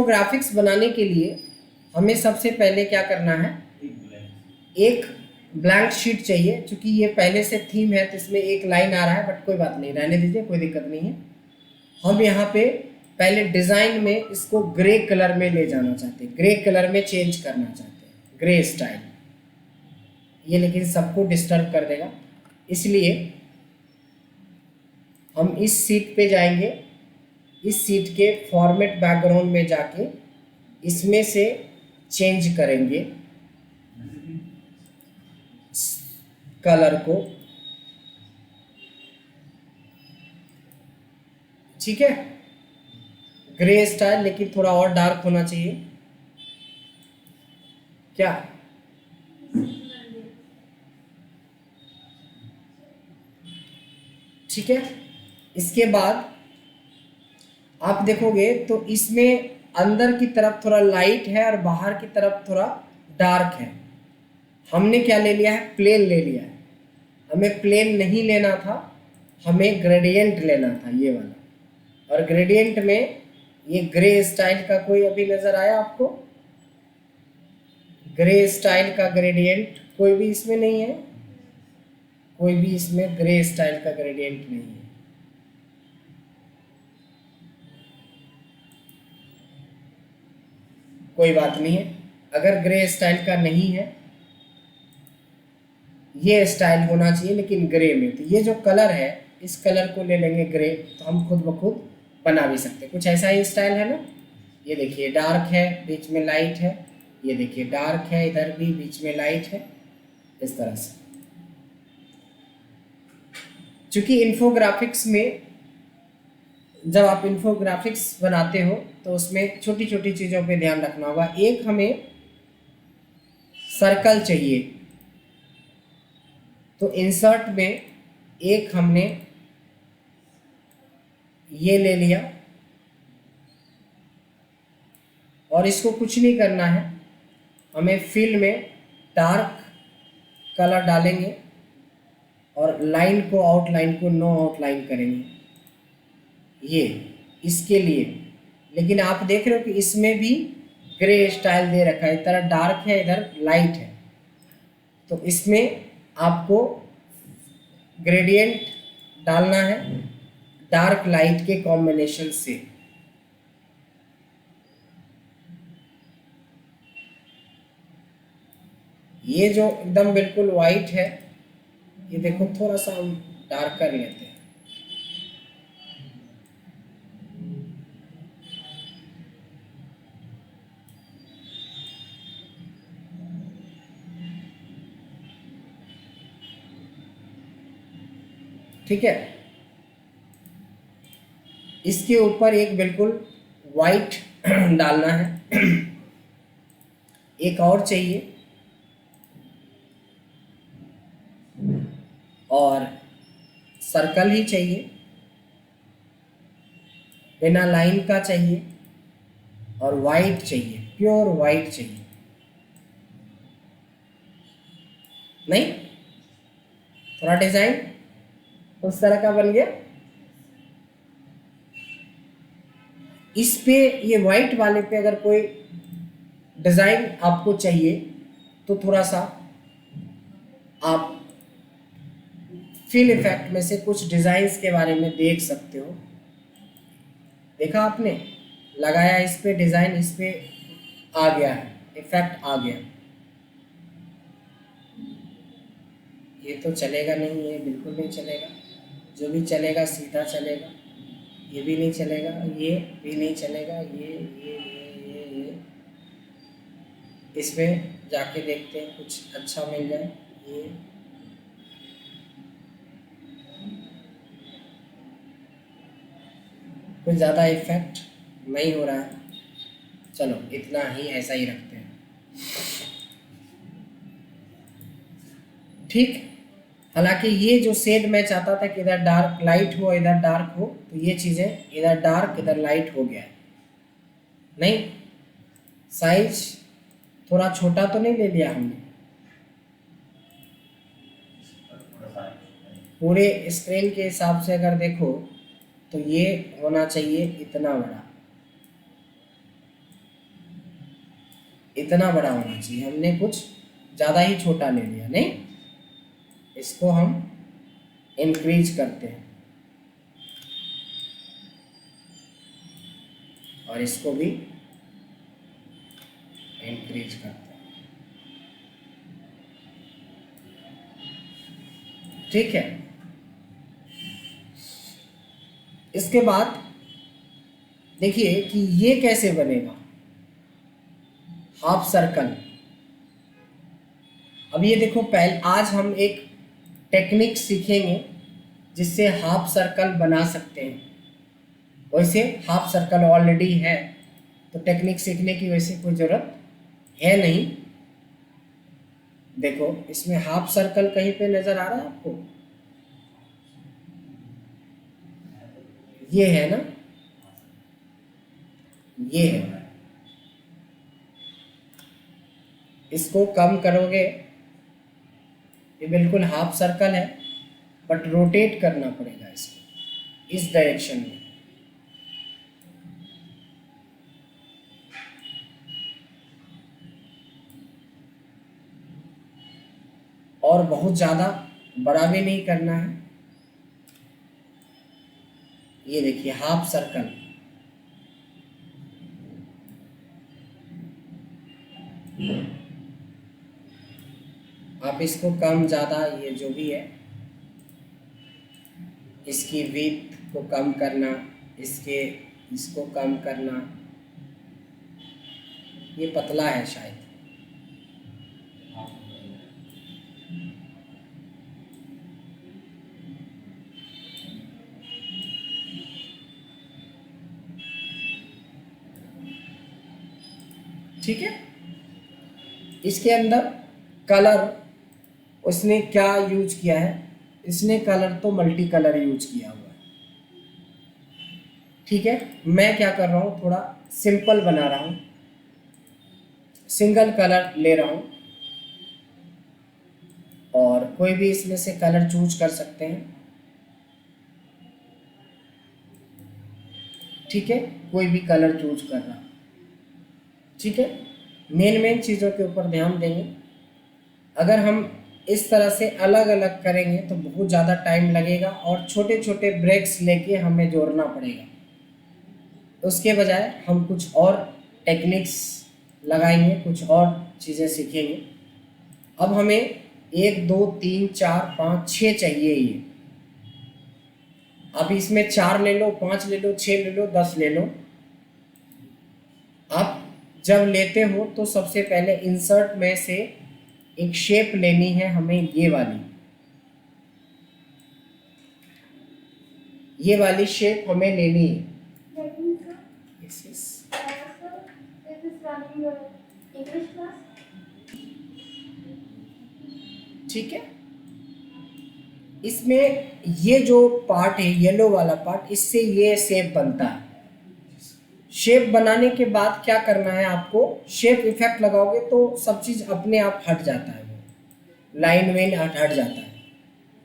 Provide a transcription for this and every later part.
Graphics बनाने के लिए हमें सबसे पहले क्या करना है, एक ब्लैंक शीट चाहिए। क्योंकि ये पहले से थीम है तो इसमें एक लाइन आ रहा है, बट कोई बात नहीं, रहने दीजिए, कोई दिक्कत नहीं है। हम यहाँ पे पहले डिज़ाइन में इसको ग्रे कलर में ले जाना चाहते हैं, ग्रे कलर में चेंज करना चाहते हैं, ग्रे स्टाइल। ये लेकिन सबको डिस्टर्ब कर देगा, इसलिए हम इस सीट पे जाएंगे, इस सीट के फॉर्मेट बैकग्राउंड में जाके इसमें से चेंज करेंगे कलर को। ठीक है, ग्रे स्टाइल, लेकिन थोड़ा और डार्क होना चाहिए क्या। ठीक है, इसके बाद आप देखोगे तो इसमें अंदर की तरफ थोड़ा लाइट है और बाहर की तरफ थोड़ा डार्क है। हमने क्या ले लिया है, प्लेन ले लिया है। हमें प्लेन नहीं लेना था, हमें ग्रेडियंट लेना था, ये वाला। और ग्रेडियंट में ये ग्रे स्टाइल का कोई अभी नजर आया आपको? ग्रे स्टाइल का ग्रेडियंट कोई भी इसमें नहीं है, कोई भी इसमें ग्रे स्टाइल का ग्रेडियंट नहीं है। कोई बात नहीं है, अगर ग्रे स्टाइल का नहीं है, ये स्टाइल होना चाहिए लेकिन ग्रे में। तो ये जो कलर है, इस कलर को ले लेंगे ग्रे, तो हम खुद ब खुद बना भी सकते हैं। कुछ ऐसा ही स्टाइल है ना। ये देखिए डार्क है, बीच में लाइट है, ये देखिए डार्क है, इधर भी बीच में लाइट है, इस तरह से। चूंकि इन्फोग्राफिक्स में जब आप इन्फोग्राफिक्स बनाते हो तो उसमें छोटी छोटी चीज़ों पे ध्यान रखना होगा। एक हमें सर्कल चाहिए, तो इंसर्ट में एक हमने ये ले लिया और इसको कुछ नहीं करना है, हमें फिल में डार्क कलर डालेंगे और लाइन को, आउटलाइन को नो आउटलाइन करेंगे, ये इसके लिए। लेकिन आप देख रहे हो कि इसमें भी ग्रे स्टाइल दे रखा है, इधर डार्क है, इधर लाइट है। तो इसमें आपको ग्रेडियंट डालना है डार्क लाइट के कॉम्बिनेशन से। ये जो एकदम बिल्कुल वाइट है, ये देखो थोड़ा सा हम डार्क कर लेते हैं। ठीक है, इसके ऊपर एक बिल्कुल वाइट डालना है। एक और चाहिए, और सर्कल ही चाहिए, बिना लाइन का चाहिए, और वाइट चाहिए, प्योर वाइट चाहिए। नहीं, थोड़ा डिजाइन उस तरह का बन गया। इस पे, ये वाइट वाले पे अगर कोई डिजाइन आपको चाहिए तो थोड़ा सा आप फिल इफेक्ट में से कुछ डिजाइन्स के बारे में देख सकते हो। देखा आपने, लगाया इस पे डिजाइन, इस पे आ गया है, इफेक्ट आ गया। ये तो चलेगा नहीं, ये बिल्कुल नहीं चलेगा। जो भी चलेगा सीधा चलेगा, ये भी नहीं चलेगा, ये भी नहीं चलेगा, ये। इसमें जाके देखते हैं कुछ अच्छा मिल जाए। ये कुछ ज़्यादा इफेक्ट नहीं हो रहा है, चलो इतना ही, ऐसा ही रखते हैं। ठीक, हालांकि ये जो शेड मैं चाहता था कि इधर डार्क लाइट हो, इधर डार्क हो, तो ये चीज़ें इधर डार्क इधर लाइट हो गया है। नहीं, साइज थोड़ा छोटा तो नहीं ले लिया हमने? पूरे स्क्रीन के हिसाब से अगर देखो तो ये होना चाहिए इतना बड़ा। इतना बड़ा होना चाहिए, हमने कुछ ज़्यादा ही छोटा ले लिया। नहीं, इसको हम इंक्रीज करते हैं और इसको भी इंक्रीज करते हैं। ठीक है, इसके बाद देखिए कि ये कैसे बनेगा हाफ सर्कल। अब ये देखो, पहले आज हम एक टेक्निक सीखेंगे जिससे हाफ सर्कल बना सकते हैं। वैसे हाफ सर्कल ऑलरेडी है, तो टेक्निक सीखने की वैसे कोई ज़रूरत है नहीं। देखो, इसमें हाफ सर्कल कहीं पे नज़र आ रहा है आपको? ये है ना, ये है। इसको कम करोगे, ये बिल्कुल हाफ सर्कल है, बट रोटेट करना पड़ेगा इसको इस डायरेक्शन में। और बहुत ज़्यादा बड़ा भी नहीं करना है। ये देखिए हाफ सर्कल। आप इसको कम ज़्यादा, ये जो भी है, इसकी विड्थ को कम करना, इसको कम करना। ये पतला है शायद। ठीक है, इसके अंदर कलर उसने क्या यूज किया है? इसने कलर तो मल्टी कलर यूज किया हुआ है। ठीक है, मैं क्या कर रहा हूँ, थोड़ा सिंपल बना रहा हूँ, सिंगल कलर ले रहा हूँ। और कोई भी इसमें से कलर चूज कर सकते हैं। ठीक है, कोई भी कलर चूज कर रहा। ठीक है, मेन चीज़ों के ऊपर ध्यान देंगे। अगर हम इस तरह से अलग अलग करेंगे तो बहुत ज़्यादा टाइम लगेगा और छोटे छोटे ब्रेक्स लेके हमें जोड़ना पड़ेगा। उसके बजाय हम कुछ और टेक्निक्स लगाएंगे, कुछ और चीज़ें सीखेंगे। अब हमें 1 2 3 4 5 6 चाहिए ये। आप इसमें 4 ले लो, 5 ले लो, 6 ले लो, 10 ले लो। आप जब लेते हो तो सबसे पहले इंसर्ट में से एक शेप लेनी है हमें, ये वाली शेप हमें लेनी है। ठीक है, इसमें ये जो पार्ट है, येलो वाला पार्ट, इससे ये शेप बनता है। शेप बनाने के बाद क्या करना है आपको, शेप इफेक्ट लगाओगे तो सब चीज़ अपने आप हट जाता है, वो लाइन वेन हट जाता है।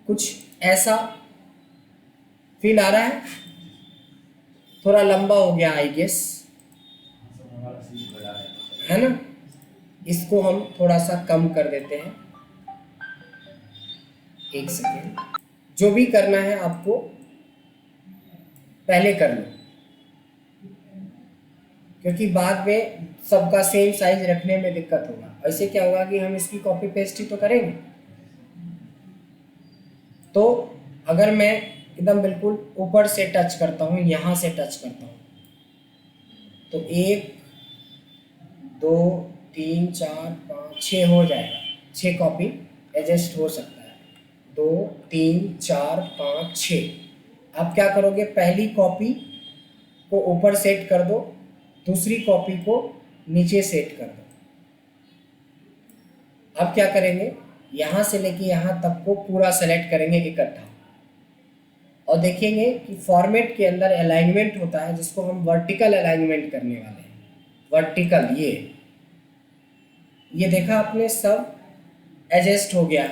कुछ ऐसा फील आ रहा है? थोड़ा लंबा हो गया आई गेस, है ना? इसको हम थोड़ा सा कम कर देते हैं। एक सेकेंड, जो भी करना है आपको पहले कर लो, क्योंकि बाद में सबका सेम साइज रखने में दिक्कत होगा। ऐसे क्या होगा कि हम इसकी कॉपी पेस्ट ही तो करेंगे। तो अगर मैं एकदम बिल्कुल ऊपर से टच करता हूँ, यहाँ से टच करता हूँ, तो 1 2 3 4 5 6 हो जाएगा। 6 कॉपी एडजस्ट हो सकता है। 2 3 4 5 6। आप क्या करोगे, पहली कॉपी को ऊपर सेट कर दो, दूसरी कॉपी को नीचे सेट कर दो। अब क्या करेंगे, यहाँ से लेके यहाँ तक को पूरा सेलेक्ट करेंगे इकट्ठा, और देखेंगे कि फॉर्मेट के अंदर अलाइनमेंट होता है जिसको हम वर्टिकल अलाइनमेंट करने वाले हैं। वर्टिकल, ये देखा आपने, सब एडजस्ट हो गया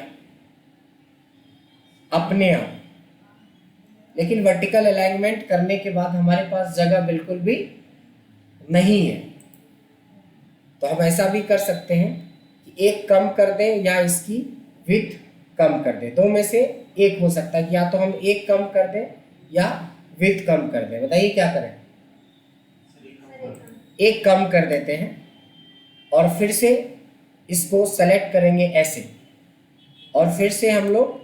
अपने आप। लेकिन वर्टिकल अलाइनमेंट करने के बाद हमारे पास जगह बिल्कुल भी नहीं है। तो हम ऐसा भी कर सकते हैं कि एक कम कर दें या इसकी विड्थ कम कर दें, दो में से एक हो सकता है कि या तो हम एक कम कर दें या विड्थ कम कर दें। बताइए क्या करें? एक कम कर देते हैं और फिर से इसको सेलेक्ट करेंगे ऐसे, और फिर से हम लोग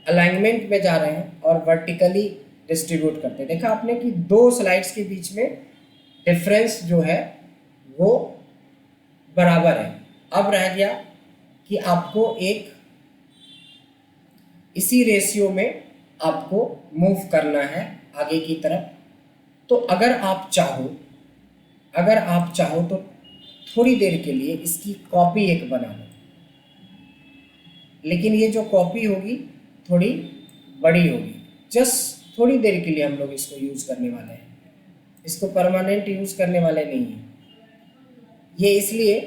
अलाइनमेंट में जा रहे हैं और वर्टिकली डिस्ट्रीब्यूट करते हैं। देखा आपने कि दो स्लाइड्स के बीच में डिफरेंस जो है वो बराबर है। अब रह गया कि आपको एक इसी रेशियो में आपको मूव करना है आगे की तरफ। तो अगर आप चाहो तो थोड़ी देर के लिए इसकी कॉपी एक बना लो, लेकिन ये जो कॉपी होगी थोड़ी बड़ी होगी। जस्ट थोड़ी देर के लिए हम लोग इसको यूज़ करने वाले हैं, इसको परमानेंट यूज़ करने वाले नहीं हैं। ये इसलिए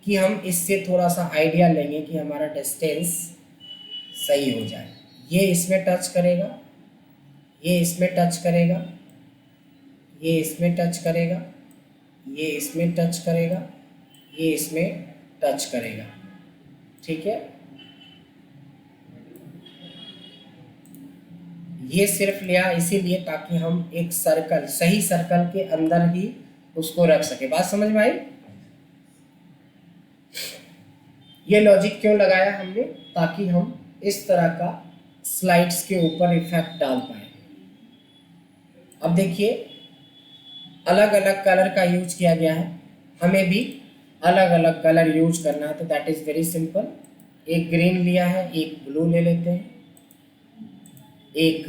कि हम इससे थोड़ा सा आइडिया लेंगे कि हमारा डिस्टेंस सही हो जाए। ये इसमें टच करेगा, ये इसमें टच करेगा, ये इसमें टच करेगा, ये इसमें टच करेगा, ये इसमें टच करेगा। ठीक है, ये सिर्फ लिया इसीलिए ताकि हम एक सर्कल, सही सर्कल के अंदर ही उसको रख सके। बात समझ में आई? ये लॉजिक क्यों लगाया हमने? ताकि हम इस तरह का स्लाइड्स के ऊपर इफेक्ट डाल पाए। अब देखिए अलग अलग कलर का यूज किया गया है, हमें भी अलग अलग कलर यूज करना है। तो दैट इज वेरी सिंपल। एक ग्रीन लिया है, एक ब्लू ले लेते हैं, एक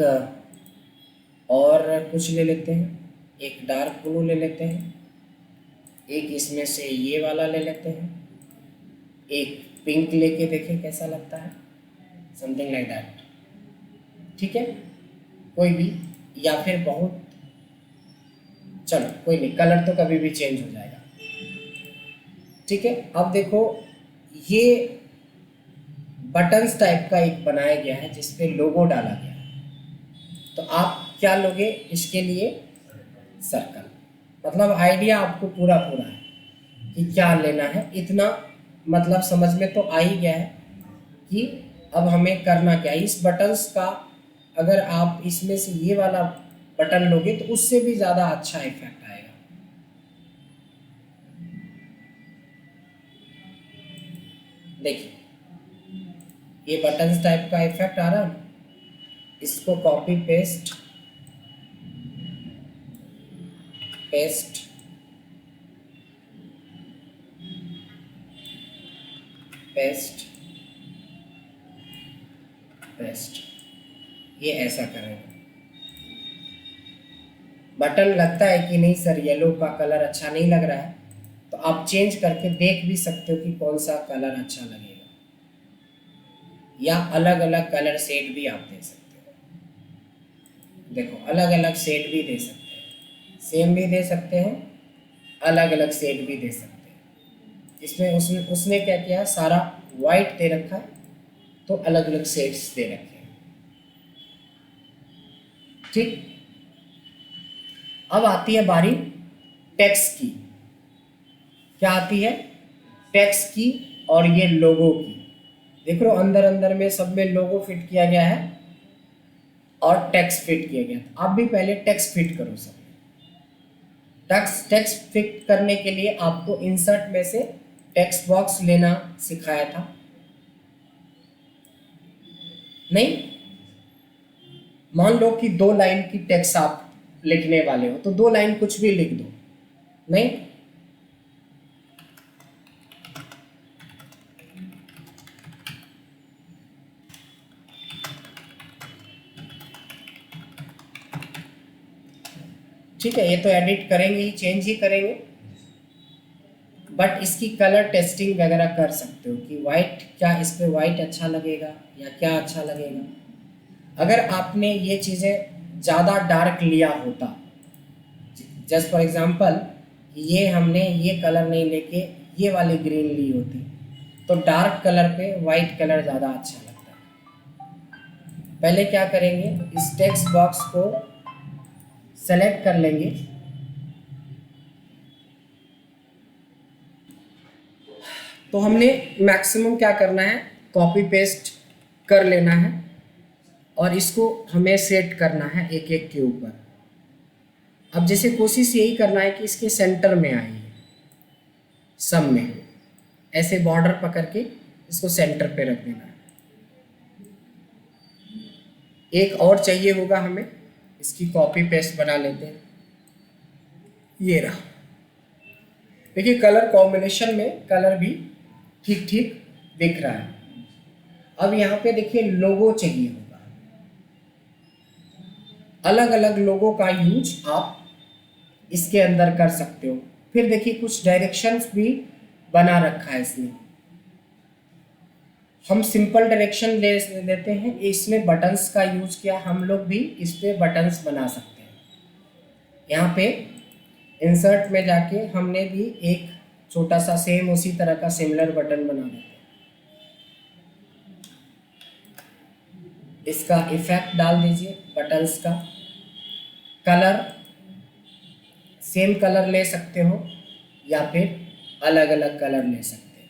और कुछ ले लेते हैं, एक डार्क ब्लू ले लेते हैं, एक इसमें से ये वाला ले लेते हैं, एक पिंक लेके देखें कैसा लगता है, समथिंग लाइक दैट। ठीक है, कोई भी, या फिर बहुत, चलो कोई नहीं, कलर तो कभी भी चेंज हो जाएगा। ठीक है, अब देखो ये बटन्स टाइप का एक बनाया गया है जिसपे लोगो डाला गया है। तो आप क्या लोगे इसके लिए? सर्कल। मतलब आइडिया आपको पूरा पूरा है कि क्या लेना है, इतना मतलब समझ में तो आ ही गया है कि अब हमें करना क्या है। इस बटन्स का अगर आप इसमें से ये वाला बटन लोगे तो उससे भी ज़्यादा अच्छा इफेक्ट आएगा। देखिए ये बटन्स टाइप का इफेक्ट आ रहा है, इसको copy paste paste paste paste, ये ऐसा करेंगे। बटन लगता है कि नहीं सर येलो का कलर अच्छा नहीं लग रहा है, तो आप चेंज करके देख भी सकते हो कि कौन सा कलर अच्छा लगेगा, या अलग अलग कलर सेट भी आप दे सकते हो। देखो अलग अलग सेट भी दे सकते हैं, सेम भी दे सकते हैं, अलग अलग सेट भी दे सकते हैं। इसमें उसने क्या किया, सारा वाइट दे रखा है तो अलग अलग सेट्स दे रखे हैं। ठीक, अब आती है बारी टेक्स्ट की। क्या आती है? टेक्स्ट की और ये लोगो की। देख लो अंदर अंदर में सब में लोगो फिट किया गया है और टेक्स्ट फिट किया गया है। आप भी पहले टेक्स्ट फिट करो सब। टेक्स्ट फिट करने के लिए आपको इंसर्ट में से टेक्स्ट बॉक्स लेना सिखाया था, नहीं? मान लो कि 2 लाइन की टेक्स्ट आप लिखने वाले हो तो 2 लाइन कुछ भी लिख दो, नहीं? ठीक है, ये तो एडिट करेंगे ही, चेंज ही करेंगे, बट इसकी कलर टेस्टिंग वगैरह कर सकते हो कि वाइट, क्या इस पे वाइट अच्छा लगेगा या क्या अच्छा लगेगा। अगर आपने ये चीज़ें ज़्यादा डार्क लिया होता, जस्ट फॉर एग्जांपल ये हमने ये कलर नहीं लेके ये वाली ग्रीन ली होती तो डार्क कलर पे वाइट कलर ज़्यादा अच्छा लगता है। पहले क्या करेंगे, इस टेक्स्ट बॉक्स को सेलेक्ट कर लेंगे, तो हमने मैक्सिमम क्या करना है, कॉपी पेस्ट कर लेना है और इसको हमें सेट करना है एक एक के ऊपर। अब जैसे कोशिश यही करना है कि इसके सेंटर में आए, सब में ऐसे बॉर्डर पकड़ के इसको सेंटर पे रख देना है। एक और चाहिए होगा हमें, इसकी कॉपी पेस्ट बना लेते हैं। ये रहा, देखिए कलर कॉम्बिनेशन में कलर भी ठीक ठीक दिख रहा है। अब यहाँ पे देखिए लोगो चाहिए होगा, अलग अलग लोगो का यूज आप इसके अंदर कर सकते हो। फिर देखिए कुछ डायरेक्शंस भी बना रखा है इसमें, हम सिंपल डायरेक्शन ले लेते हैं। इसमें बटन्स का यूज किया, हम लोग भी इस पे बटन्स बना सकते हैं। यहाँ पे इंसर्ट में जाके हमने भी एक छोटा सा सेम उसी तरह का सिमिलर बटन बना देते हैं। इसका इफेक्ट डाल दीजिए बटन्स का। कलर सेम कलर ले सकते हो या फिर अलग अलग कलर ले सकते हैं।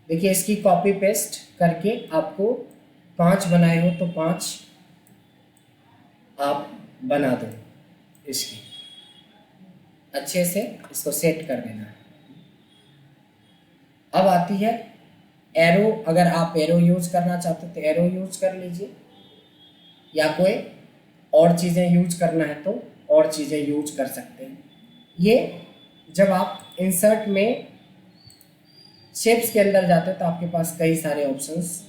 देखिए इसकी कॉपी पेस्ट करके आपको 5 बनाए हो तो 5 आप बना दो। इसकी अच्छे से इसको सेट कर देना है। अब आती है एरो, अगर आप एरो यूज करना चाहते हो तो एरो यूज कर लीजिए, या कोई और चीज़ें यूज करना है तो और चीज़ें यूज कर सकते हैं। ये जब आप इंसर्ट में शेप्स के अंदर जाते हो तो आपके पास कई सारे ऑप्शंस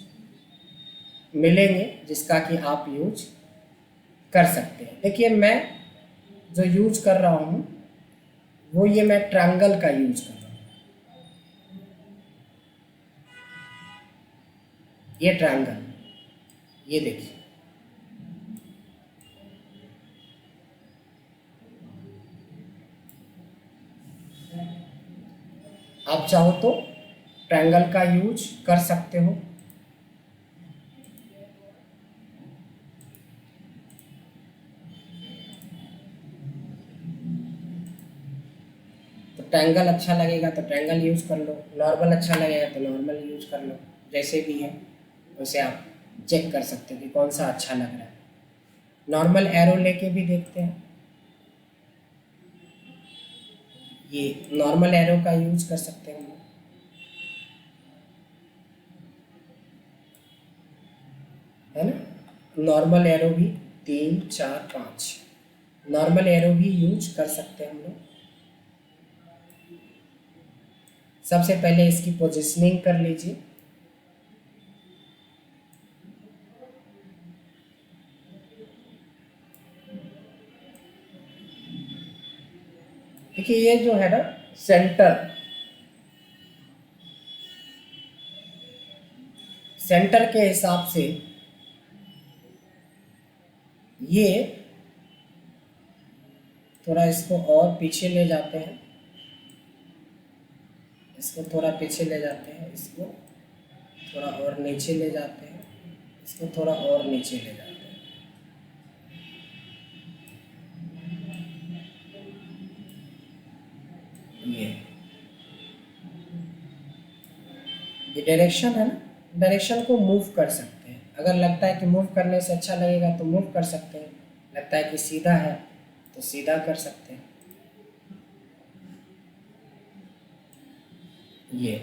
मिलेंगे जिसका कि आप यूज कर सकते हैं। देखिए मैं जो यूज कर रहा हूँ वो ये मैं ट्रायंगल का यूज कर रहा हूँ। ये ट्रायंगल, ये देखिए आप चाहो तो ट्रायंगल का यूज कर सकते हो। तो ट्रायंगल अच्छा लगेगा तो ट्रायंगल यूज कर लो, नॉर्मल अच्छा लगेगा तो नॉर्मल यूज कर लो। जैसे भी है वैसे आप चेक कर सकते हो कि कौन सा अच्छा लग रहा है। नॉर्मल एरो लेके भी देखते हैं, ये नॉर्मल एरो का यूज कर सकते हैं हम लोग। है ना, नॉर्मल एरो भी 3 4 5 नॉर्मल एरो भी यूज कर सकते हैं हम लोग। सबसे पहले इसकी पोजिशनिंग कर लीजिए। देखिए ये जो है ना सेंटर, सेंटर के हिसाब से ये थोड़ा इसको और पीछे ले जाते हैं, इसको थोड़ा पीछे ले जाते हैं, इसको थोड़ा और नीचे ले जाते हैं, इसको थोड़ा और नीचे ले जाते हैं। ये डायरेक्शन है ना, डायरेक्शन को मूव कर सकते हैं। अगर लगता है कि मूव करने से अच्छा लगेगा तो मूव कर सकते हैं, लगता है कि सीधा है तो सीधा कर सकते हैं। ये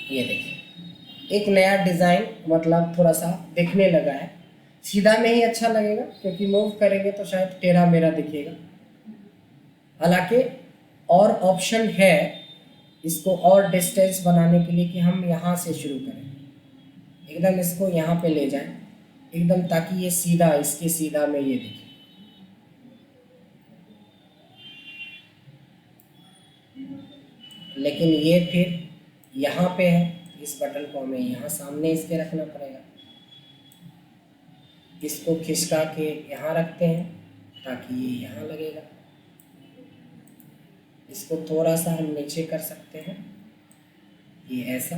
देखिए एक नया डिज़ाइन मतलब थोड़ा सा दिखने लगा है। सीधा में ही अच्छा लगेगा क्योंकि मूव करेंगे तो शायद टेढ़ा मेढ़ा दिखेगा। हालांकि और ऑप्शन है इसको और डिस्टेंस बनाने के लिए कि हम यहाँ से शुरू करें, एकदम इसको यहाँ पे ले जाएं एकदम, ताकि ये सीधा इसके सीधा में ये दिखे। लेकिन ये फिर यहाँ पे है, इस बटन को हमें यहाँ सामने इसके रखना पड़ेगा। इसको खिसका के यहाँ रखते हैं ताकि ये यहाँ लगेगा। इसको थोड़ा सा हम नीचे कर सकते हैं, ये ऐसा।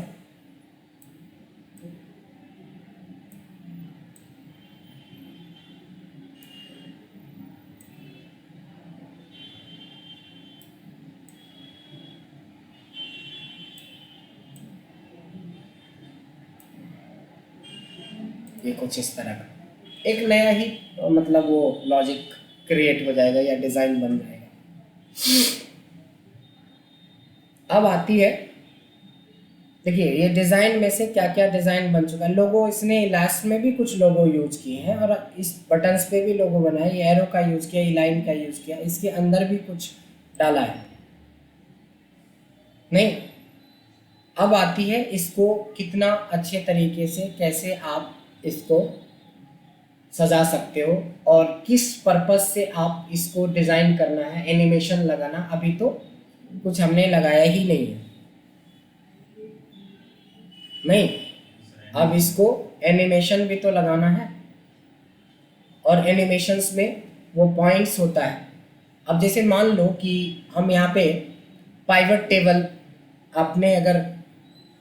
ये कुछ इस तरह का एक नया ही मतलब वो लॉजिक क्रिएट हो जाएगा या डिज़ाइन बन जाएगा। अब आती है, देखिए ये डिज़ाइन में से क्या क्या डिज़ाइन बन चुका है। लोगो इसने लास्ट में भी कुछ लोगो यूज किए हैं और इस बटन्स पे भी लोगो बनाए, ये एरो का यूज़ किया, ये लाइन का यूज़ किया, इसके अंदर भी कुछ डाला है नहीं। अब आती है इसको कितना अच्छे तरीके से कैसे आप इसको सजा सकते हो और किस पर्पस से आप इसको डिज़ाइन करना है, एनिमेशन लगाना। अभी तो कुछ हमने लगाया ही नहीं है, नहीं, अब इसको एनिमेशन भी तो लगाना है और एनिमेशंस में वो पॉइंट्स होता है। अब जैसे मान लो कि हम यहाँ पे पाइवट टेबल, आपने अगर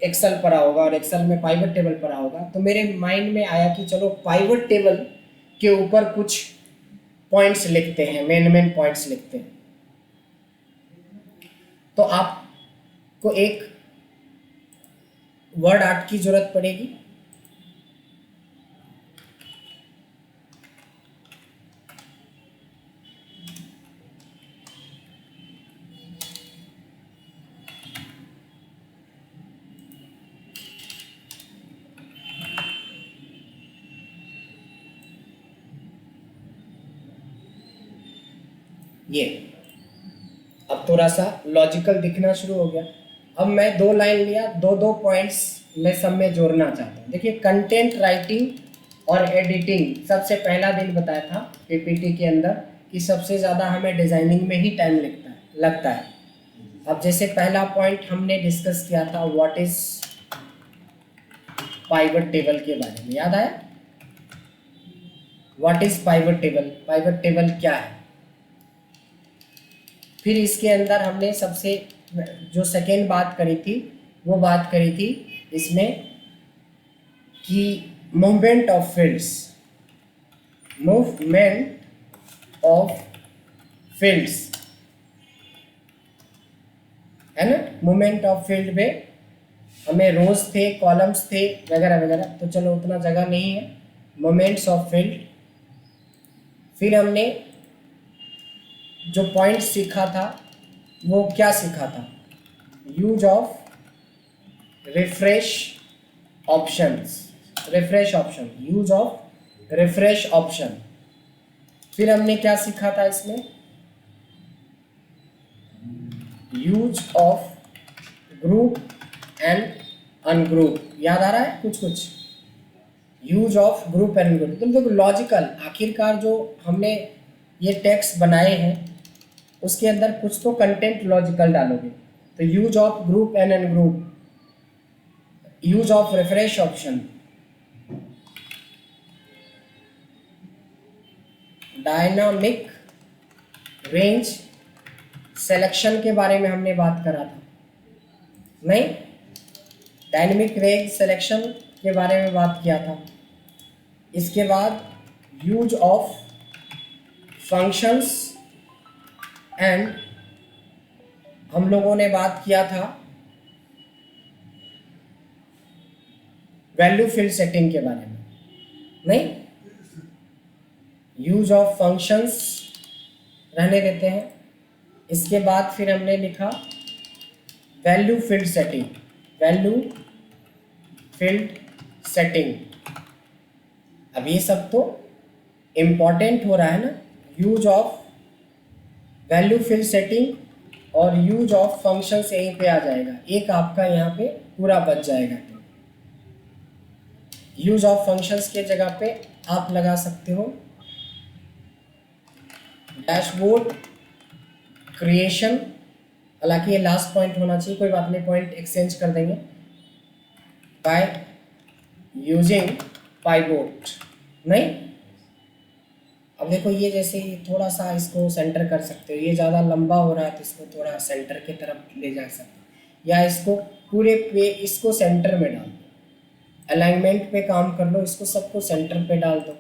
एक्सेल पढ़ा होगा और एक्सेल में पाइवट टेबल पढ़ा होगा, तो मेरे माइंड में आया कि चलो पाइवट टेबल के ऊपर कुछ पॉइंट्स लिखते हैं, मेन पॉइंट्स लिखते हैं। तो आपको एक वर्ड आर्ट की जरूरत पड़ेगी। ये अब थोड़ा सा लॉजिकल दिखना शुरू हो गया। अब मैं 2 लाइन लिया, 2 पॉइंट्स मैं सब में जोड़ना चाहता हूँ। देखिए कंटेंट राइटिंग और एडिटिंग सबसे पहला दिन बताया था पीपीटी के अंदर कि सबसे ज़्यादा हमें डिज़ाइनिंग में ही टाइम लगता है। अब जैसे पहला पॉइंट हमने डिस्कस किया था व्हाट इज पाइवट टेबल के बारे में, याद आया? What is pivot table, pivot table क्या है। फिर इसके अंदर हमने सबसे जो सेकेंड बात करी थी वो बात करी थी इसमें कि movement of fields, movement of fields है ना। मूवमेंट ऑफ फील्ड में हमें रोज थे, कॉलम्स थे वगैरह वगैरह, तो चलो उतना जगह नहीं है। मोमेंट्स ऑफ फील्ड, फिर हमने जो पॉइंट सीखा था वो क्या सीखा था, use of refresh options, refresh option, use of refresh option. फिर हमने क्या सीखा था इसमें, use of group and ungroup, याद आ रहा है कुछ कुछ, use of group and group. तो देखो लॉजिकल, आखिरकार जो हमने ये टेक्स्ट बनाए हैं उसके अंदर कुछ तो कंटेंट लॉजिकल डालोगे। तो use of group and ungroup, use of refresh option, dynamic range selection के बारे में हमने बात करा था नहीं, डायनामिक रेंज सिलेक्शन के बारे में बात किया था। इसके बाद यूज ऑफ फंक्शंस एंड हम लोगों ने बात किया था वैल्यू फील्ड सेटिंग के बारे में नहीं, यूज ऑफ फंक्शंस रहने देते हैं। इसके बाद फिर हमने लिखा value field setting, value field setting. अब ये सब तो इम्पॉर्टेंट हो रहा है ना, use of value field setting और यूज ऑफ फंक्शंस यहीं पे आ जाएगा, एक आपका यहाँ पे पूरा बच जाएगा। तो यूज ऑफ फंक्शंस के जगह पे आप लगा सकते हो डैशबोर्ड क्रिएशन, हालांकि ये लास्ट पॉइंट होना चाहिए, कोई बात नहीं, पॉइंट एक्सचेंज कर देंगे, बाय यूजिंग पाइवोट नहीं। अब देखो ये जैसे थोड़ा सा इसको सेंटर कर सकते हो, ये ज़्यादा लंबा हो रहा है तो इसको थोड़ा सेंटर की तरफ ले जा सकते हो, या इसको पूरे पे इसको सेंटर में डाल दो, अलाइनमेंट पे काम कर लो, इसको सबको सेंटर पे डाल दो।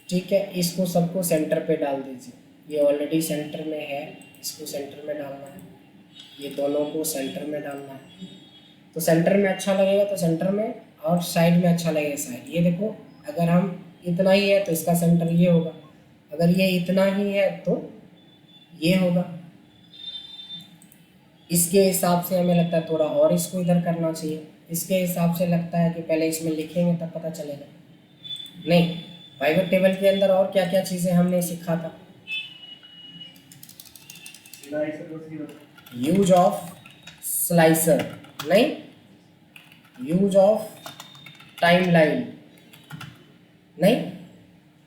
ठीक है, इसको सबको सेंटर पे डाल दीजिए, ये ऑलरेडी सेंटर में है, इसको सेंटर में डालना है, ये दोनों को सेंटर में डालना है। तो सेंटर में अच्छा लगेगा तो सेंटर में, और साइड में अच्छा लगेगा साइड। ये देखो, अगर हम इतना ही है तो इसका सेंटर ये होगा, अगर ये इतना ही है तो ये होगा। इसके हिसाब से हमें लगता है थोड़ा और इसको इधर करना चाहिए। इसके हिसाब से लगता है कि पहले इसमें लिखेंगे तब पता चलेगा। नहीं, पाइवट टेबल के अंदर और क्या क्या चीज़ें हमने सीखा था? यूज ऑफ स्लाइसर, नहीं, यूज ऑफ टाइमलाइन, नहीं,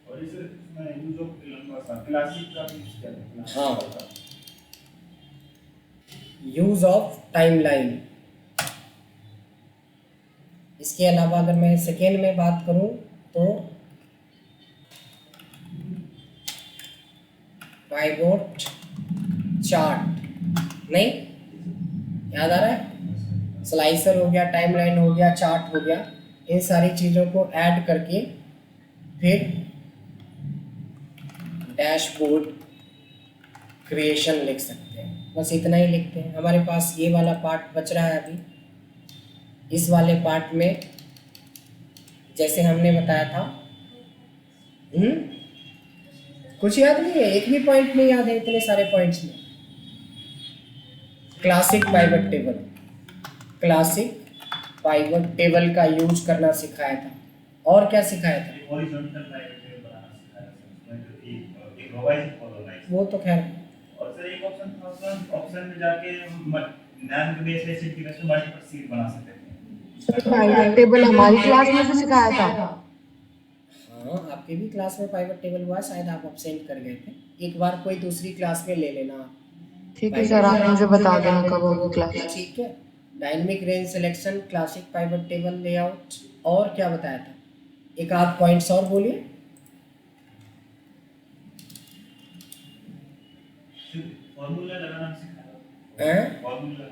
और इसे मैं यूज ऑफ लंबा सा क्लासिक का भी यूज किया था। हाँ, यूज ऑफ टाइमलाइन। इसके अलावा अगर मैं सेकेंड में बात करूं तो पाइवोट चार्ट, नहीं, याद आ रहा है? स्लाइसर हो गया, टाइमलाइन हो गया, चार्ट हो गया, इन सारी चीज़ों को ऐड करके फिर डैशबोर्ड क्रिएशन लिख सकते हैं। बस इतना ही लिखते हैं। हमारे पास ये वाला पार्ट बच रहा है अभी। इस वाले पार्ट में जैसे हमने बताया था, कुछ याद नहीं है, एक भी पॉइंट नहीं याद है इतने सारे पॉइंट्स में। Classic pivot table, classic pivot table का यूज करना सिखाया था। और क्या सिखाया था? हॉरिजॉन्टल पाइवट टेबल बनाना सिखाया था, उसमें जो एक रो वाइज कॉलम वाइज। वो तो खैर, और सर एक ऑप्शन था, सर ऑप्शन में जाके हम नाम के बेस पे सीट की बेस पे मल्टीपल सीट बना सकते थे। पाइवट टेबल हमारी क्लास में से सिखाया था। हाँ, आपके भी क्लास में पाइवट टेबल हुआ, शायद आप अपसेंट कर गए थे। एक बार कोई दूसरी क्लास में ले लेना आप। ठीक है सर, आप मुझे बता देना कब होगी क्लास। ठीक है। Dynamic range selection, classic pivot table layout, और क्या बताया था? एक आध पॉइंट्स और बोलिए। फॉर्मूला लगाना सिखाया था। फॉर्मूला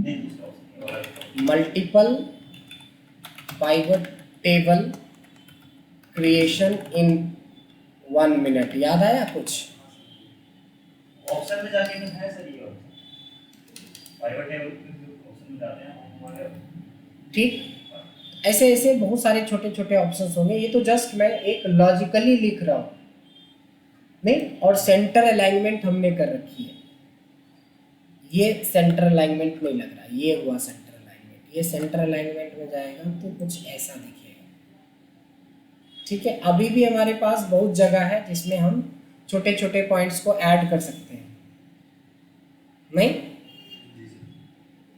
नहीं, मल्टीपल पाइवट टेबल क्रिएशन इन 1 मिनट, याद आया कुछ? ऑप्शन में जाके तो है सर, ये पाइवट टेबल ऑप्शन में जाते हैं हमारे। ठीक, ऐसे ऐसे बहुत सारे छोटे छोटे ऑप्शंस होंगे। ये तो जस्ट मैं एक लॉजिकली लिख रहा हूँ, नहीं, और सेंटर अलाइनमेंट हमने कर रखी है। ये सेंटर अलाइनमेंट नहीं लग रहा, ये हुआ सेंटर अलाइनमेंट। ये सेंटर अलाइनमेंट में जाएगा तो कुछ ऐसा दिखेगा। ठीक है, अभी भी हमारे पास बहुत जगह है जिसमें हम छोटे छोटे पॉइंट्स को ऐड कर सकते हैं, नहीं?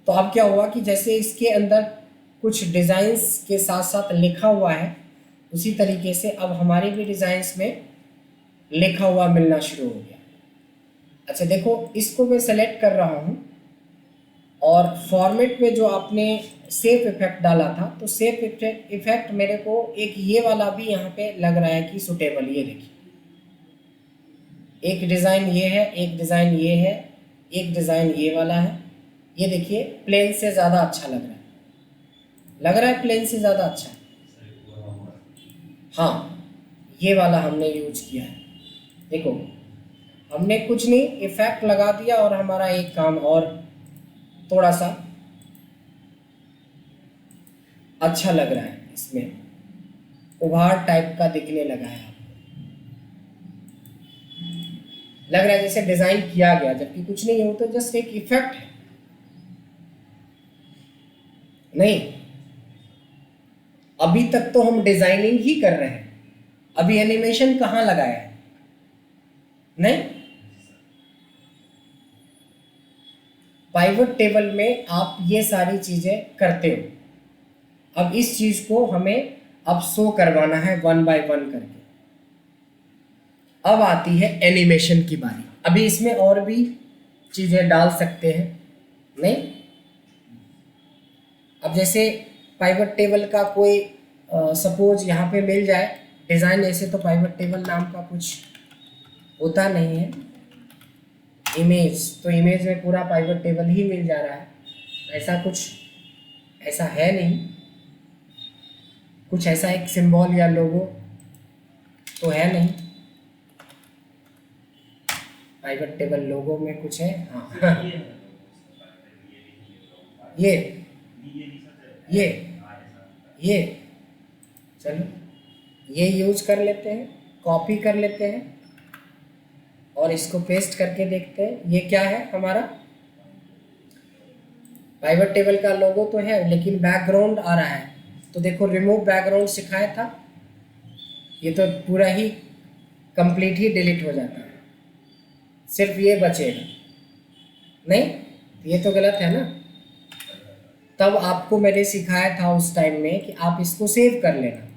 तो अब क्या हुआ कि जैसे इसके अंदर कुछ डिज़ाइंस के साथ साथ लिखा हुआ है, उसी तरीके से अब हमारे भी डिज़ाइंस में लिखा हुआ मिलना शुरू हो गया। अच्छा देखो, इसको मैं सेलेक्ट कर रहा हूँ और फॉर्मेट में जो आपने सेफ इफेक्ट डाला था, तो सेफ इफेक्ट मेरे को एक ये वाला भी यहाँ पे लग रहा है कि सुटेबल। ये देखिए, एक डिज़ाइन ये है, एक डिज़ाइन ये है, एक डिज़ाइन ये वाला है। ये देखिए, प्लेन से ज़्यादा अच्छा लग रहा है, लग रहा है प्लेन से ज़्यादा अच्छा है। हाँ, ये वाला हमने यूज किया है। देखो, हमने कुछ नहीं, इफेक्ट लगा दिया और हमारा एक काम और थोड़ा सा अच्छा लग रहा है। इसमें उभार टाइप का दिखने लगा है, आपको लग रहा है जैसे डिजाइन किया गया, जबकि कुछ नहीं है, वो तो जस्ट एक इफेक्ट है, नहीं? अभी तक तो हम डिजाइनिंग ही कर रहे हैं, अभी एनिमेशन कहाँ लगाया है, नहीं? पाइवट टेबल में आप ये सारी चीजें करते हो। अब इस चीज को हमें अब शो करवाना है 1 बाय 1 करके। अब आती है एनिमेशन की बारी। अभी इसमें और भी चीजें डाल सकते हैं, नहीं? अब जैसे पाइवट टेबल का कोई सपोज यहाँ पे मिल जाए डिज़ाइन, ऐसे तो पाइवट टेबल नाम का कुछ होता नहीं है। इमेज, तो इमेज में पूरा पाइवट टेबल ही मिल जा रहा है, ऐसा कुछ ऐसा है नहीं। कुछ ऐसा एक सिंबल या लोगो तो है नहीं। पाइवट टेबल लोगो में कुछ है? हाँ ये नहीं सर, ये ऐसा। ये चलो ये यूज कर लेते हैं, कॉपी कर लेते हैं और इसको पेस्ट करके देखते हैं ये क्या है हमारा पाइवट टेबल का लोगो तो है लेकिन बैकग्राउंड आ रहा है। तो देखो रिमूव बैकग्राउंड सिखाया था, ये तो पूरा ही कंप्लीट ही डिलीट हो जाता है, सिर्फ ये बचेगा। नहीं ये तो गलत है ना। तब आपको मैंने सिखाया था उस टाइम में कि आप इसको सेव कर लेना,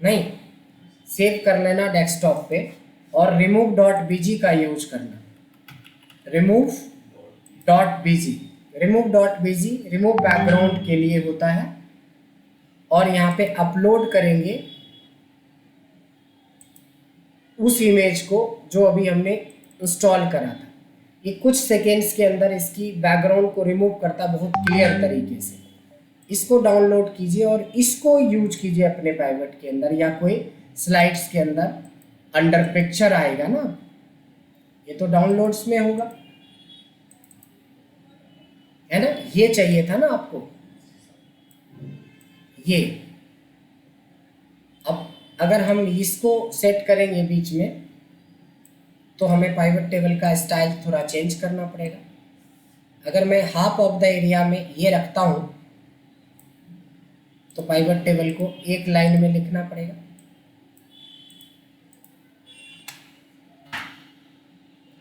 नहीं सेव कर लेना डेस्कटॉप पे और रिमूव डॉट बीजी का यूज करना। Remove dot BG, remove dot BG remove background के लिए होता है। और यहाँ पे अपलोड करेंगे उस इमेज को जो अभी हमने इंस्टॉल करा था। ये कुछ सेकेंड्स के अंदर इसकी बैकग्राउंड को रिमूव करता बहुत क्लियर तरीके से। इसको डाउनलोड कीजिए और इसको यूज कीजिए अपने पाइवट के अंदर या कोई स्लाइड्स के अंदर। अंडर पिक्चर आएगा ना, ये तो डाउनलोड्स में होगा, है ना। ये चाहिए था ना आपको, ये। अब अगर हम इसको सेट करेंगे बीच में तो हमें पाइवट टेबल का स्टाइल थोड़ा चेंज करना पड़ेगा। अगर मैं हाफ ऑफ द एरिया में ये रखता हूँ तो पाइवट टेबल को एक लाइन में लिखना पड़ेगा।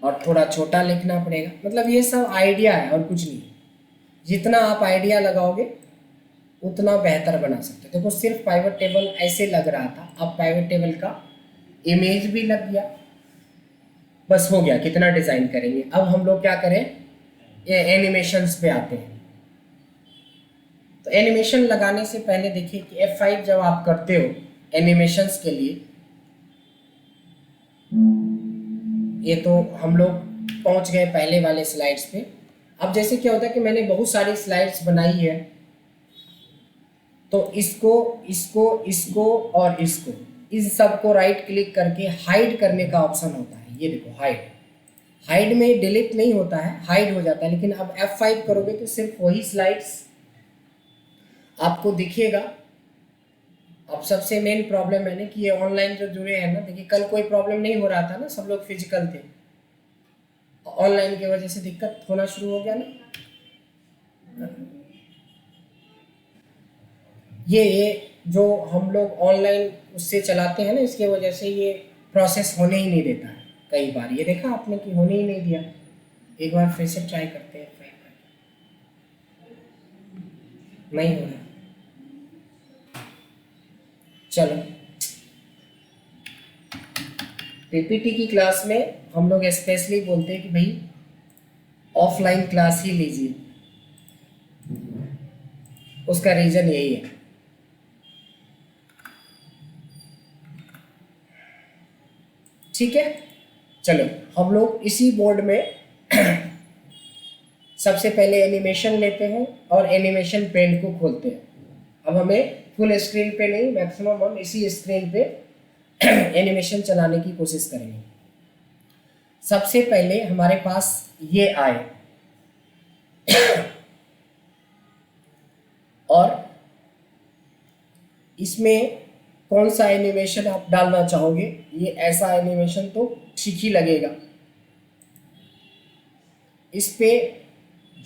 और थोड़ा छोटा लिखना पड़ेगा। मतलब ये सब आइडिया है और कुछ नहीं। जितना आप आइडिया लगाओगे उतना बेहतर बना सकते हो। देखो सिर्फ पाइवट टेबल ऐसे लग रहा था, अब पाइवट टेबल का इमेज भी लग गया, बस हो गया। कितना डिज़ाइन करेंगे। अब हम लोग क्या करें, ये एनिमेशंस पे आते हैं। तो एनिमेशन लगाने से पहले देखिए कि F5 जब आप करते हो एनिमेशंस के लिए, ये तो हम लोग पहुंच गए पहले वाले स्लाइड्स पे। अब जैसे क्या होता है कि मैंने बहुत सारी स्लाइड्स बनाई है, तो इसको इसको इसको और इसको इन सब को राइट क्लिक करके हाइड करने का ऑप्शन होता है। ये देखो हाइड, हाइड में डिलीट नहीं होता है, हाइड हो जाता है। लेकिन अब F5 करोगे तो सिर्फ वही स्लाइड्स आपको दिखेगा। अब सबसे मेन प्रॉब्लम है ना कि ये ऑनलाइन जो जुड़े हैं ना, देखिए कल कोई प्रॉब्लम नहीं हो रहा था ना, सब लोग फिजिकल थे, ऑनलाइन की वजह से दिक्कत होना शुरू हो गया ना। ये जो हम लोग ऑनलाइन उससे चलाते हैं ना, इसके वजह से ये प्रोसेस होने ही नहीं देता है। कई बार ये देखा आपने कि होने ही नहीं दिया। एक बार फिर से ट्राई करते हैं, नहीं हो रहा। चलो पीपीटी की क्लास में हम लोग स्पेशली बोलते हैं कि भाई ऑफलाइन क्लास ही लीजिए, उसका रीजन यही है। ठीक है, चलो हम लोग इसी बोर्ड में सबसे पहले एनिमेशन लेते हैं और एनिमेशन पेन को खोलते हैं। अब हमें फुल स्क्रीन पे नहीं, मैक्सिमम हम इसी स्क्रीन पे एनिमेशन चलाने की कोशिश करेंगे। सबसे पहले हमारे पास ये आए और इसमें कौन सा एनिमेशन आप डालना चाहोगे। ये ऐसा एनिमेशन तो ठीक ही लगेगा। इस पे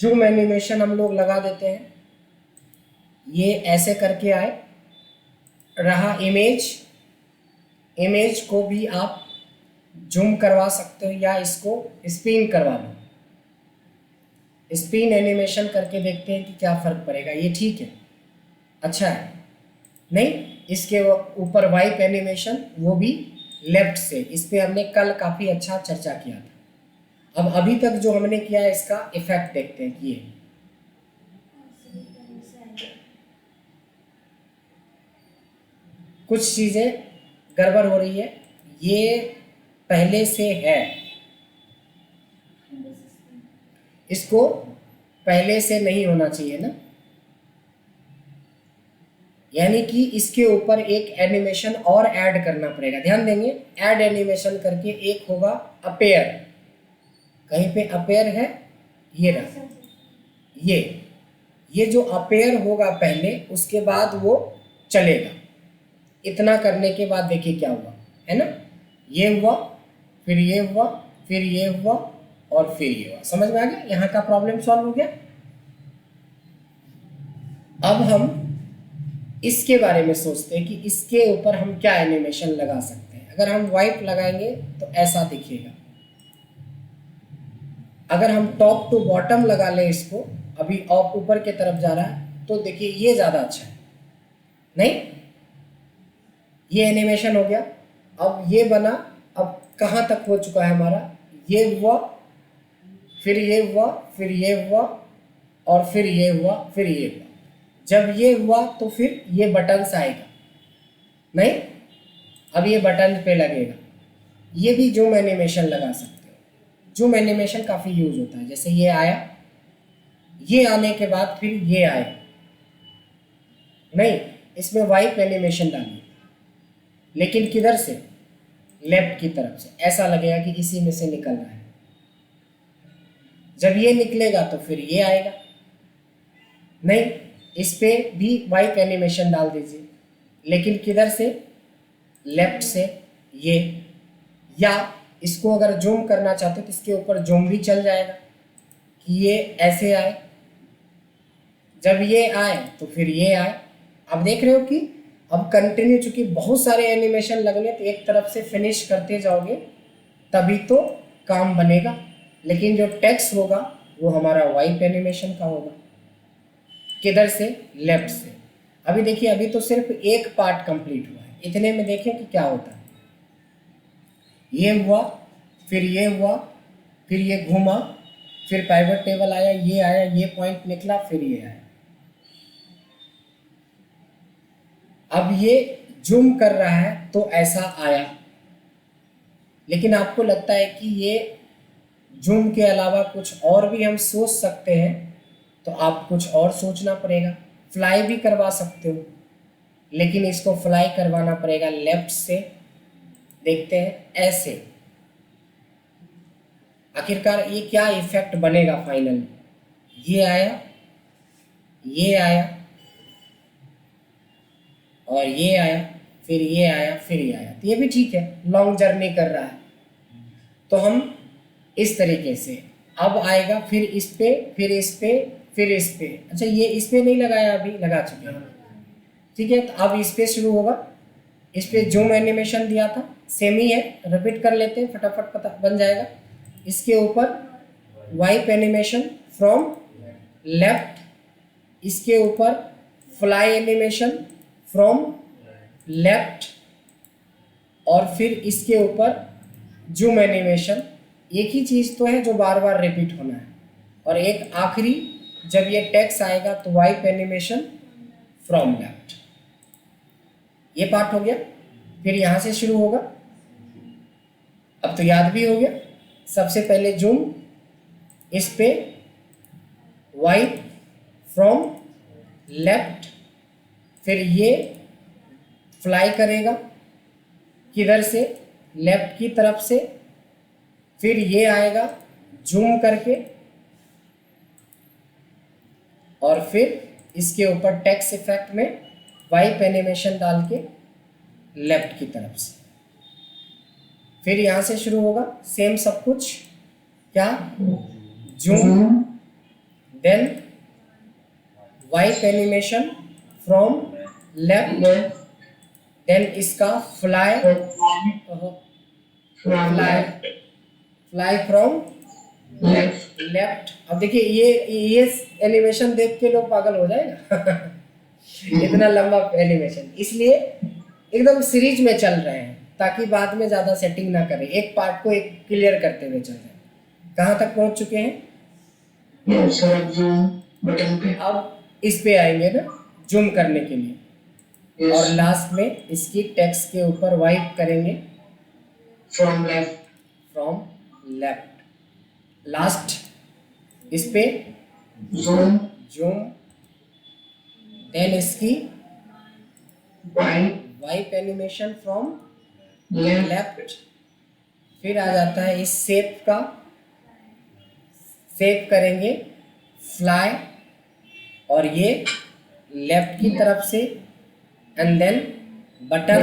जूम एनिमेशन हम लोग लगा देते हैं। ये ऐसे करके आए। रहा इमेज, इमेज को भी आप जूम करवा सकते हो या इसको स्पिन करवा लो। स्पिन एनिमेशन करके देखते हैं कि क्या फ़र्क पड़ेगा। ये ठीक है, अच्छा है। नहीं, इसके ऊपर वाइप एनिमेशन, वो भी लेफ्ट से, इस पे हमने कल काफ़ी अच्छा चर्चा किया था। अब अभी तक जो हमने किया है इसका इफेक्ट देखते हैं कि ये कुछ चीज़ें गड़बड़ हो रही है। ये पहले से है, इसको पहले से नहीं होना चाहिए ना, यानी कि इसके ऊपर एक एनिमेशन और ऐड करना पड़ेगा। ध्यान देंगे, ऐड एनिमेशन करके एक होगा अपेयर, कहीं पे अपेयर है, ये रहा, ये जो अपेयर होगा पहले, उसके बाद वो चलेगा। इतना करने के बाद देखिए क्या हुआ, है ना, ये हुआ, फिर ये हुआ, फिर ये हुआ और फिर ये हुआ। समझ में आ गया? यहाँ का प्रॉब्लम सॉल्व हो गया। अब हम इसके बारे में सोचते हैं कि इसके ऊपर हम क्या एनिमेशन लगा सकते हैं। अगर हम वाइप लगाएंगे तो ऐसा दिखेगा। अगर हम टॉप टू बॉटम लगा लें इसको, अभी ऑफ ऊपर की तरफ जा रहा है, तो देखिए ये ज़्यादा अच्छा है। नहीं, ये एनिमेशन हो गया। अब ये बना, अब कहाँ तक हो चुका है हमारा, ये हुआ, फिर ये हुआ, फिर ये हुआ और फिर ये हुआ, फिर ये हुआ। जब ये हुआ तो फिर ये बटन्स आएगा। नहीं, अब ये बटन पे लगेगा। ये भी जूम एनिमेशन लगा सकते हो। जूम एनिमेशन काफ़ी यूज होता है। जैसे ये आया, ये आने के बाद फिर ये आया। नहीं, इसमें वाइप एनिमेशन डालिए, लेकिन किधर से, लेफ्ट की तरफ से। ऐसा लगेगा कि इसी में से निकल रहा है। जब ये निकलेगा तो फिर ये आएगा। नहीं, इस पे भी वाइप एनिमेशन डाल दीजिए, लेकिन किधर से, लेफ्ट से ये। या इसको अगर जूम करना चाहते हो तो इसके ऊपर जूम भी चल जाएगा कि ये ऐसे आए। जब ये आए तो फिर ये आए। अब देख रहे हो कि अब कंटिन्यू, चूंकि बहुत सारे एनिमेशन लगने, तो एक तरफ से फिनिश करते जाओगे तभी तो काम बनेगा। लेकिन जो टेक्स्ट होगा वो हमारा वाइप एनिमेशन का होगा। किधर से, लेफ्ट से। अभी देखिए, अभी तो सिर्फ एक पार्ट कंप्लीट हुआ है। इतने में देखें कि क्या होता है। ये हुआ, फिर ये हुआ, फिर ये घूमा, फिर पाइवट टेबल आया, ये पॉइंट निकला, फिर ये आया। अब ये जूम कर रहा है तो ऐसा आया। लेकिन आपको लगता है कि ये जूम के अलावा कुछ और भी हम सोच सकते हैं, तो आप कुछ और सोचना पड़ेगा। फ्लाई भी करवा सकते हो, लेकिन इसको फ्लाई करवाना पड़ेगा लेफ्ट से। देखते हैं ऐसे। आखिरकार ये क्या इफेक्ट बनेगा फाइनल। ये आया, ये आया और ये आया, फिर ये आया, फिर ये आया। तो ये भी ठीक है, लॉन्ग जर्नी कर रहा है। तो हम इस तरीके से, अब आएगा फिर इस पे, फिर इस पे, फिर इस पे। अच्छा, ये इस पे नहीं लगाया, अभी लगा चुके हैं। ठीक है, तो अब इस पे शुरू होगा। इस पे जूम एनिमेशन दिया था, सेम ही है, रिपीट कर लेते हैं, फटाफट पता बन जाएगा। इसके ऊपर वाइप एनिमेशन फ्रॉम लेफ्ट, इसके ऊपर फ्लाई एनिमेशन फ्रॉम लेफ्ट, और फिर इसके ऊपर जूम एनिमेशन। एक ही चीज़ तो है जो बार बार रिपीट होना है। और एक आखिरी, जब ये टेक्स्ट आएगा तो वाइप एनिमेशन फ्रॉम लेफ्ट। ये पार्ट हो गया। फिर यहाँ से शुरू होगा। अब तो याद भी हो गया। सबसे पहले जूम, इस पे वाइप फ्रॉम लेफ्ट, फिर ये फ्लाई करेगा किधर से, लेफ्ट की तरफ से, फिर ये आएगा जूम करके, और फिर इसके ऊपर टेक्स्ट इफेक्ट में वाइप एनिमेशन डाल के लेफ्ट की तरफ से। फिर यहाँ से शुरू होगा सेम सब कुछ। क्या, zoom, then wipe animation from left, then इसका फ्लाई फ्रॉम लेफ्ट। अब देखिए, ये एनिमेशन देख के लोग पागल हो जाएगा इतना लंबा एनिमेशन। इसलिए एकदम सीरीज में चल रहे हैं, ताकि बाद में ज़्यादा सेटिंग ना करें, एक पार्ट को एक क्लियर करते हुए चल रहे हैं। कहाँ तक पहुँच चुके हैं? बटन पे। अब इस पे आएंगे ना जूम करने के लिए, और लास्ट में इसकी टेक्स्ट के ऊपर वाइप करेंगे फ्रॉम लेफ्ट। लास्ट इस पे जूम, देन इसकी वाइप एनिमेशन फ्रॉम लेफ्ट। फिर आ जाता है इस शेप का, शेप करेंगे फ्लाई, और ये लेफ्ट की तरफ से, and then button,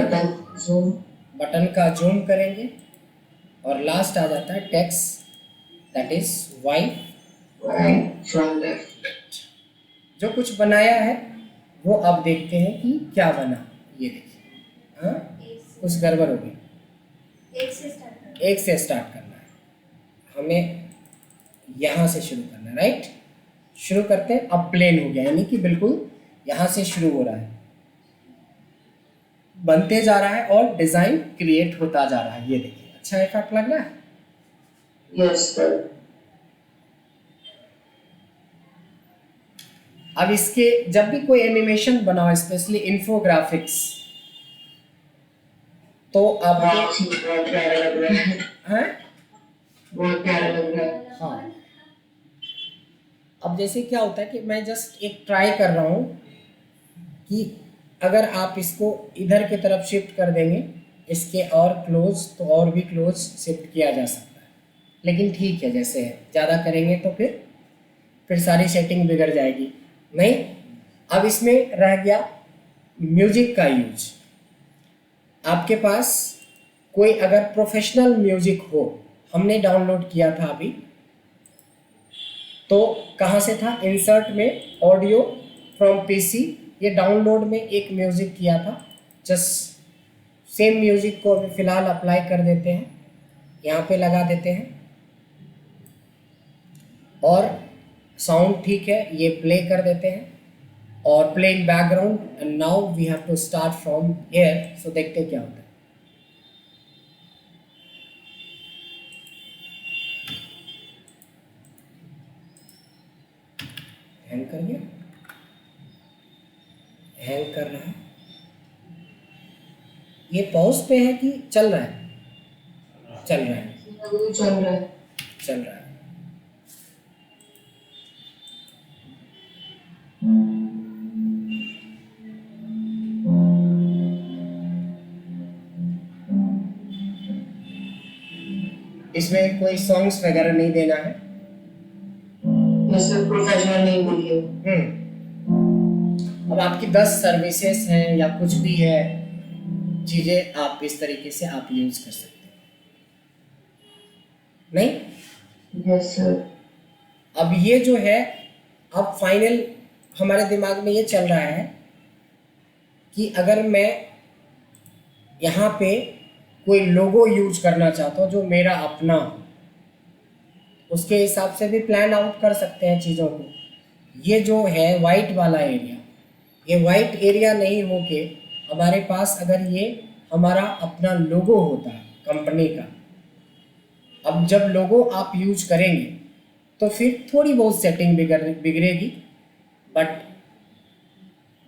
zoom, button का जूम करेंगे, और लास्ट आ जाता है text, that is wipe. right from left, जो कुछ बनाया है वो अब देखते हैं कि क्या बना। ये देखिए, हाँ कुछ गड़बड़ हो गई। एक से स्टार्ट करना है, हमें यहाँ से शुरू करना है, राइट। शुरू करते हैं, अब प्लेन हो गया, यानी कि बिल्कुल यहाँ से शुरू हो रहा है, बनते जा रहा है और डिजाइन क्रिएट होता जा रहा है। ये देखिए, अच्छा इफेक्ट लग रहा है। yes sir, अब इसके जब भी कोई एनिमेशन बनाओ, स्पेशली इंफोग्राफिक्स, तो आपको बहुत प्यारा लग रहा है, हैं, बहुत प्यारा लग रहा है, हाँ। अब जैसे क्या होता है कि मैं जस्ट एक ट्राई कर रहा हूँ कि अगर आप इसको इधर की तरफ शिफ्ट कर देंगे, इसके और क्लोज, तो और भी क्लोज शिफ्ट किया जा सकता है, लेकिन ठीक है जैसे है। ज़्यादा करेंगे तो फिर सारी सेटिंग बिगड़ जाएगी। नहीं, अब इसमें रह गया म्यूजिक का यूज। आपके पास कोई अगर प्रोफेशनल म्यूजिक हो, हमने डाउनलोड किया था अभी, तो कहाँ से था, इंसर्ट में ऑडियो फ्रॉम पीसी, ये डाउनलोड में एक म्यूजिक किया था। जस्ट सेम म्यूजिक को अभी फिलहाल अप्लाई कर देते हैं, यहाँ पे लगा देते हैं, और साउंड ठीक है, ये प्ले कर देते हैं, और play in background. And now we have to start from here, so देखते हैं क्या होता है। हैंग कर गया, हैंग कर रहा है, ये पॉज पे है कि चल रहा है? चल रहा है, चल रहा है, चल रहा है। इसमें कोई सॉन्ग्स वगैरह नहीं देना है। ये सब प्रोफेशनल नहीं वीडियो, अब आपकी 10 सर्विसेज हैं या कुछ भी है, चीज़ें आप इस तरीके से आप यूज कर सकते हैं। नहीं, यस सर, अब ये जो है, अब फाइनल हमारे दिमाग में ये चल रहा है कि अगर मैं यहाँ पे कोई लोगो यूज करना चाहता हूँ जो मेरा अपना हो, उसके हिसाब से भी प्लान आउट कर सकते हैं चीज़ों को। ये जो है वाइट वाला एरिया, ये वाइट एरिया नहीं होके हमारे पास अगर ये हमारा अपना लोगो होता है कंपनी का, अब जब लोगो आप यूज करेंगे तो फिर थोड़ी बहुत सेटिंग बिगड़ेगी, बट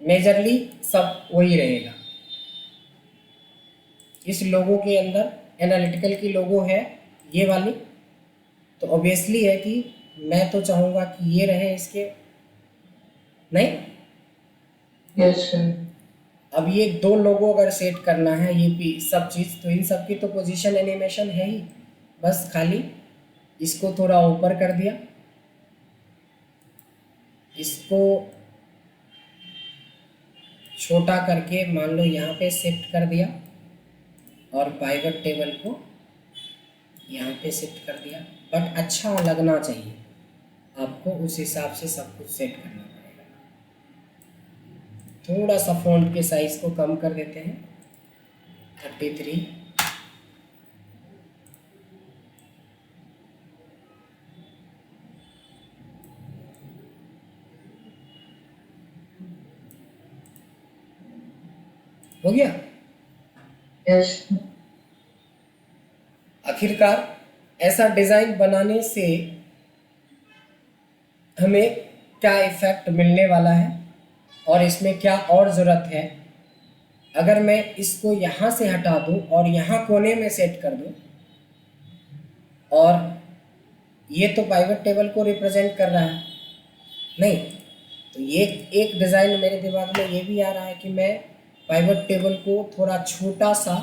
मेजरली सब वही रहेगा। इस लोगो के अंदर एनालिटिकल की लोगो है ये वाली, तो ऑब्वियसली है कि मैं तो चाहूँगा कि ये रहे इसके, नहीं। यस सर, अब ये 2 लोगो अगर सेट करना है, ये भी सब चीज़, तो इन सब की तो पोजीशन एनिमेशन है ही, बस खाली इसको थोड़ा ऊपर कर दिया, इसको छोटा करके मान लो यहाँ पे शिफ्ट कर दिया, और पाइवट टेबल को यहाँ पे शिफ्ट कर दिया। बट अच्छा लगना चाहिए आपको, उस हिसाब से सब कुछ सेट करना पड़ेगा। थोड़ा सा फ़ॉन्ट के साइज़ को कम कर देते हैं, 33। हो गया। यस, आखिरकार ऐसा डिज़ाइन बनाने से हमें क्या इफ़ेक्ट मिलने वाला है और इसमें क्या और ज़रूरत है। अगर मैं इसको यहाँ से हटा दूँ और यहाँ कोने में सेट कर दूँ, और ये तो पाइवट टेबल को रिप्रेजेंट कर रहा है, नहीं, तो ये एक डिज़ाइन मेरे दिमाग में ये भी आ रहा है कि मैं पाइवट टेबल को थोड़ा छोटा सा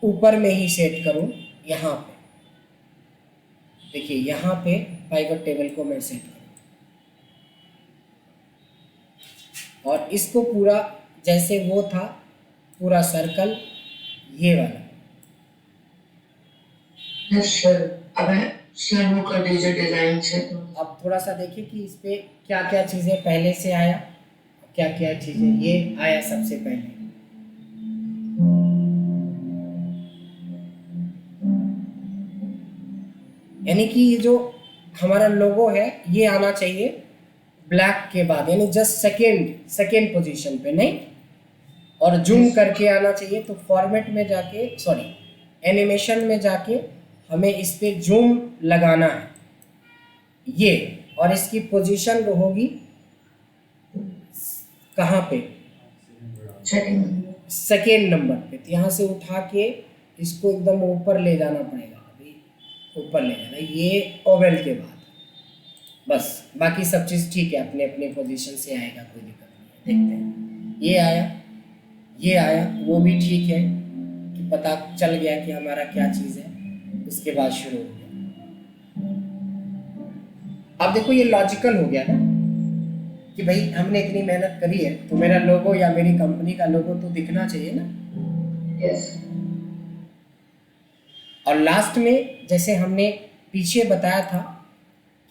ऊपर में ही सेट करूं। यहाँ पे देखिए, यहाँ पे पाइवट टेबल को मैं सेट करूँ और इसको पूरा जैसे वो था पूरा सर्कल ये वाला। यस सर, अब शेयर कर दीजिए डिजाइन से। अब थोड़ा सा देखिए कि इस पे क्या क्या चीज़ें पहले से आया, क्या क्या चीज़ें ये आया सबसे पहले। यानी कि ये जो हमारा लोगो है ये आना चाहिए ब्लैक के बाद, यानी जस्ट सेकेंड पोजीशन पे नहीं, और जूम करके आना चाहिए। तो फॉर्मेट में जाके एनिमेशन में जाके हमें इस पे जूम लगाना है ये, और इसकी पोजीशन होगी कहाँ पे, सेकेंड नंबर पे। तो यहाँ से उठा के इसको एकदम ऊपर ले जाना पड़ेगा, अभी ऊपर ले जाना ये ओवल के बाद। बस बाकी सब चीज़ ठीक है, अपने अपने पोजीशन से आएगा, कोई दिक्कत नहीं है। देखते हैं ये आया वो भी ठीक है कि पता चल गया कि हमारा क्या चीज़ है। उसके बाद शुरू हो गया। अब देखो ये लॉजिकल हो गया ना कि भाई हमने इतनी मेहनत करी है तो मेरा लोगो या मेरी कंपनी का लोगो तो दिखना चाहिए ना। यस। और लास्ट में जैसे हमने पीछे बताया था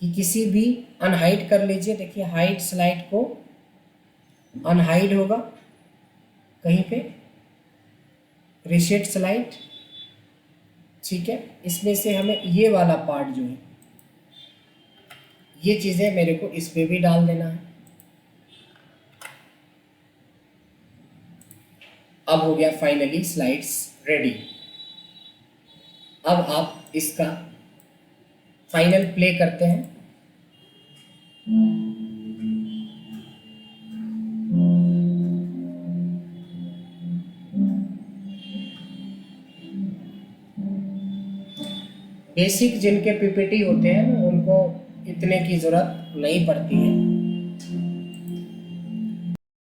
कि किसी भी अनहाइड कर लीजिए, देखिए हाइड स्लाइड को अनहाइड होगा कहीं पे, रीसेट स्लाइड, ठीक है। इसमें से हमें ये वाला पार्ट जो है ये चीज़ें मेरे को इस पे भी डाल देना है। अब हो गया फाइनली स्लाइड्स रेडी। अब आप इसका फाइनल प्ले करते हैं। बेसिक जिनके पीपीटी होते हैं उनको इतने की ज़रूरत नहीं पड़ती है।